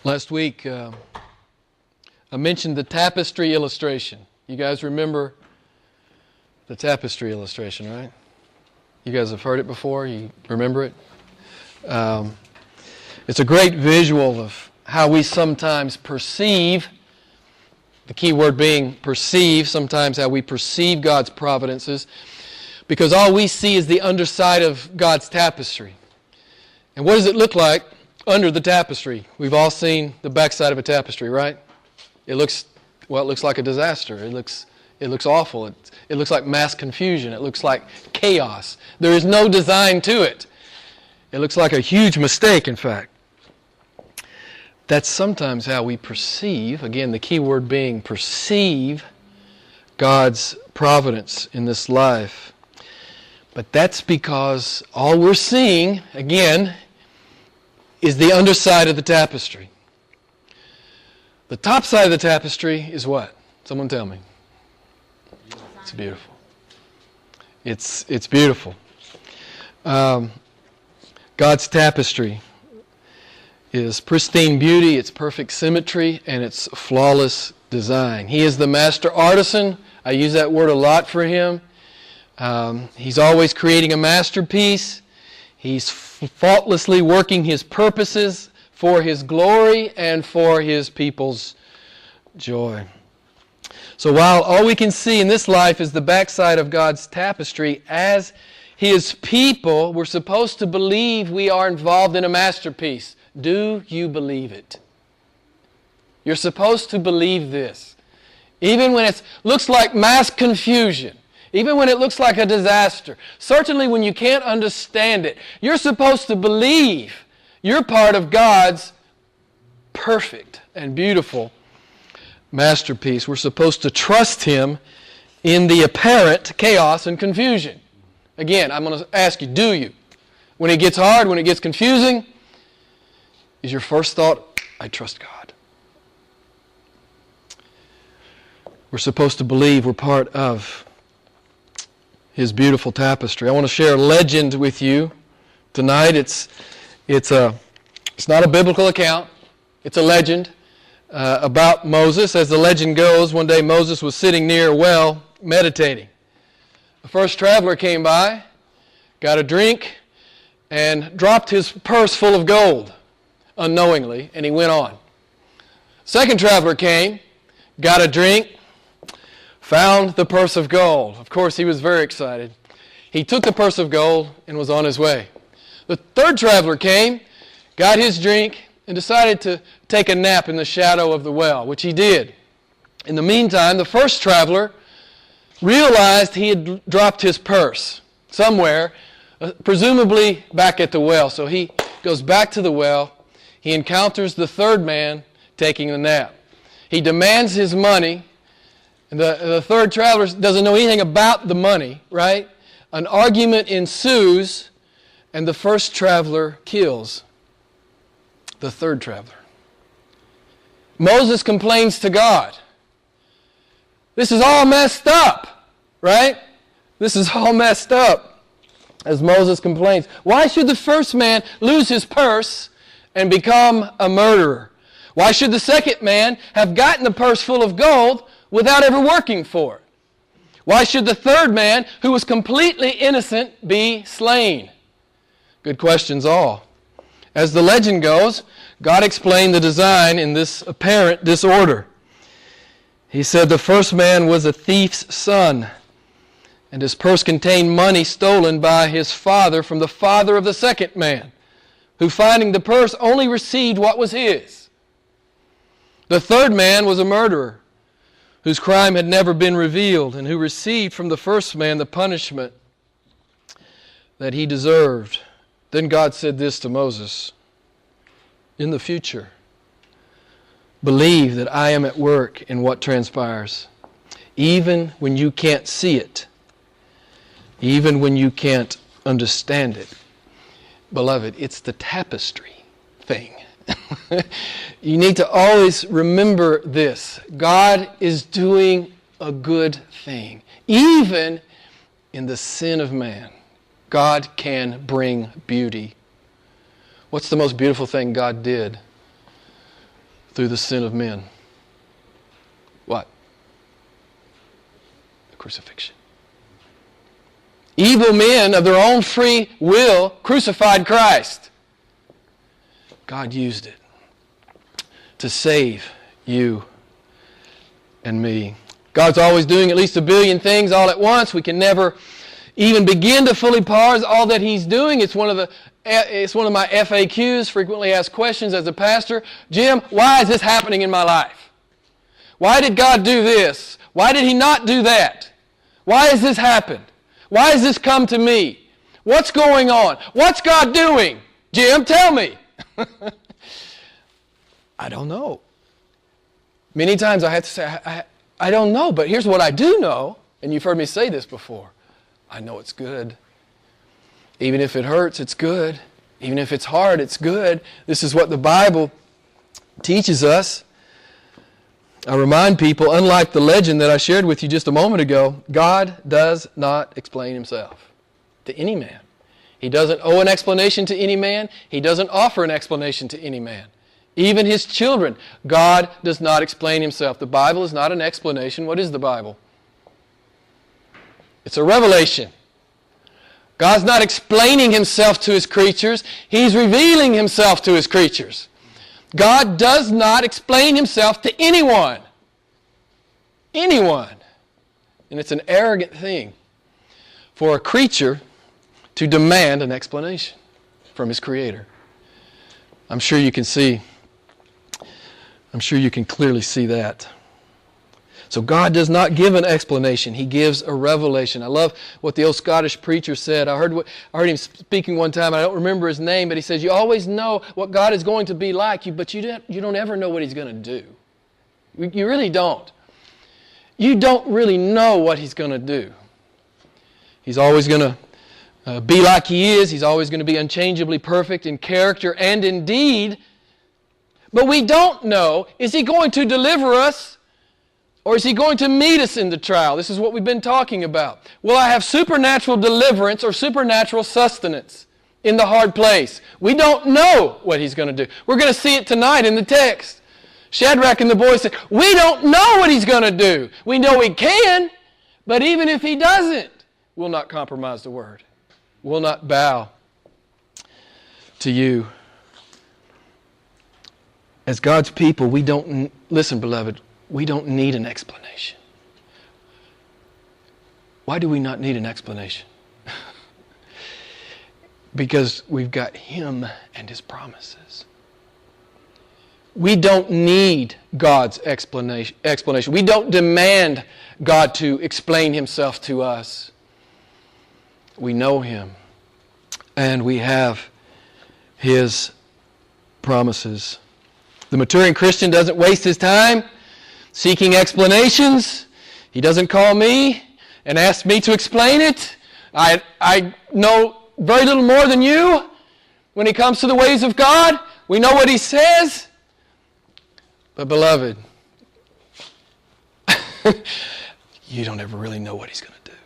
Last week, I mentioned the tapestry illustration. You guys remember the tapestry illustration, right? You guys have heard it before? You remember it? It's a great visual of how we sometimes perceive, the key word being perceive, sometimes how we perceive God's providences, because all we see is the underside of God's tapestry. And what does it look like under the tapestry? We've all seen the backside of a tapestry, right? It looks like a disaster. It looks awful. It looks like mass confusion. It looks like chaos. There is no design to it. It looks like a huge mistake, in fact. That's sometimes how we perceive, again, the key word being perceive, God's providence in this life. But that's because all we're seeing, again, is the underside of the tapestry. The top side of the tapestry is what? Someone tell me. It's beautiful. It's beautiful. God's tapestry is pristine beauty, it's perfect symmetry, and it's flawless design. He is the master artisan. I use that word a lot for him. He's always creating a masterpiece. He's faultlessly working his purposes for his glory and for his people's joy. So while all we can see in this life is the backside of God's tapestry, as his people, we're supposed to believe we are involved in a masterpiece. Do you believe it? You're supposed to believe this. Even when it looks like mass confusion, even when it looks like a disaster, certainly when you can't understand it, you're supposed to believe you're part of God's perfect and beautiful masterpiece. We're supposed to trust him in the apparent chaos and confusion. Again, I'm going to ask you, do you? When it gets hard, when it gets confusing, is your first thought, I trust God? We're supposed to believe we're part of his beautiful tapestry. I want to share a legend with you tonight. It's not a biblical account. It's a legend about Moses. As the legend goes, one day Moses was sitting near a well meditating. The first traveler came by, got a drink, and dropped his purse full of gold unknowingly, and he went on. Second traveler came, got a drink, found the purse of gold. Of course, he was very excited. He took the purse of gold and was on his way. The third traveler came, got his drink, and decided to take a nap in the shadow of the well, which he did. In the meantime, the first traveler realized he had dropped his purse somewhere, presumably back at the well. So he goes back to the well. He encounters the third man taking the nap. He demands his money. And the third traveler doesn't know anything about the money, right? An argument ensues, and the first traveler kills the third traveler. Moses complains to God. This is all messed up, right? This is all messed up, as Moses complains. Why should the first man lose his purse and become a murderer? Why should the second man have gotten the purse full of gold without ever working for it? Why should the third man, who was completely innocent, be slain? Good questions all. As the legend goes, God explained the design in this apparent disorder. He said the first man was a thief's son, and his purse contained money stolen by his father from the father of the second man, who, finding the purse, only received what was his. The third man was a murderer, whose crime had never been revealed, and who received from the first man the punishment that he deserved. Then God said this to Moses, in the future, believe that I am at work in what transpires, even when you can't see it, even when you can't understand it. Beloved, it's the tapestry thing. You need to always remember this. God is doing a good thing. Even in the sin of man, God can bring beauty. What's the most beautiful thing God did? through the sin of men. What? The crucifixion. Evil men of their own free will crucified Christ. God used it to save you and me. God's always doing at least a billion things all at once. We can never even begin to fully parse all that He's doing. It's one of my FAQs, frequently asked questions as a pastor. Jim, why is this happening in my life? Why did God do this? Why did He not do that? Why has this happened? Why has this come to me? What's going on? What's God doing? Jim, tell me. I don't know. Many times I have to say, I don't know, but here's what I do know, and you've heard me say this before. I know it's good. Even if it hurts, it's good. Even if it's hard, it's good. This is what the Bible teaches us. I remind people, unlike the legend that I shared with you just a moment ago, God does not explain Himself to any man. He doesn't owe an explanation to any man. He doesn't offer an explanation to any man. Even His children, God does not explain Himself. The Bible is not an explanation. What is the Bible? It's a revelation. God's not explaining Himself to His creatures. He's revealing Himself to His creatures. God does not explain Himself to anyone. Anyone. And it's an arrogant thing for a creature to demand an explanation from his Creator. I'm sure you can clearly see that. So God does not give an explanation. He gives a revelation. I love what the old Scottish preacher said. I heard him speaking one time. I don't remember his name, but he says, you always know what God is going to be like, but you don't ever know what He's going to do. You really don't. You don't really know what He's going to do. He's always going to be like He is. He's always going to be unchangeably perfect in character and in deed. But we don't know, is He going to deliver us or is He going to meet us in the trial? This is what we've been talking about. Will I have supernatural deliverance or supernatural sustenance in the hard place? We don't know what He's going to do. We're going to see it tonight in the text. Shadrach and the boys said, we don't know what He's going to do. We know He can, but even if He doesn't, we'll not compromise the Word. We'll not bow to you. As God's people, listen, beloved, we don't need an explanation. Why do we not need an explanation? Because we've got Him and His promises. We don't need God's explanation. We don't demand God to explain Himself to us. We know Him, and we have His promises. The maturing Christian doesn't waste his time seeking explanations. He doesn't call me and ask me to explain it. I know very little more than you when it comes to the ways of God. We know what He says. But beloved, you don't ever really know what He's going to do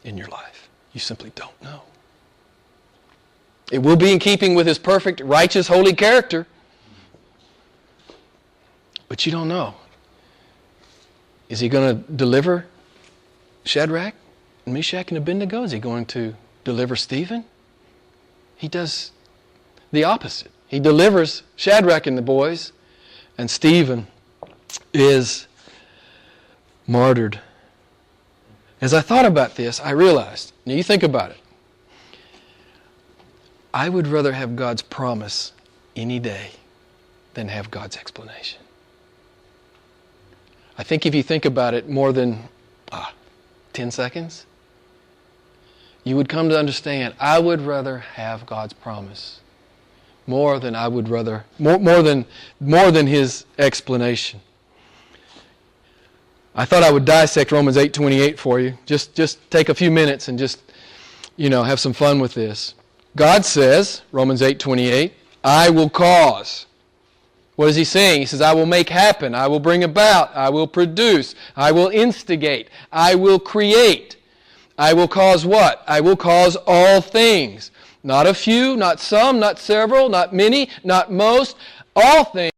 in your life. You simply don't know. It will be in keeping with His perfect, righteous, holy character. But you don't know. Is He going to deliver Shadrach, Meshach, and Abednego? Is He going to deliver Stephen? He does the opposite. He delivers Shadrach and the boys, and Stephen is martyred. As I thought about this, I realized, now you think about it, I would rather have God's promise any day than have God's explanation. I think if you think about it more than 10 seconds, you would come to understand I would rather have God's promise more than His explanation. I thought I would dissect Romans 8:28 for you. Just take a few minutes and just have some fun with this. God says, Romans 8:28, I will cause. What is He saying? He says, I will make happen, I will bring about, I will produce, I will instigate, I will create. I will cause what? I will cause all things. Not a few, not some, not several, not many, not most, all things.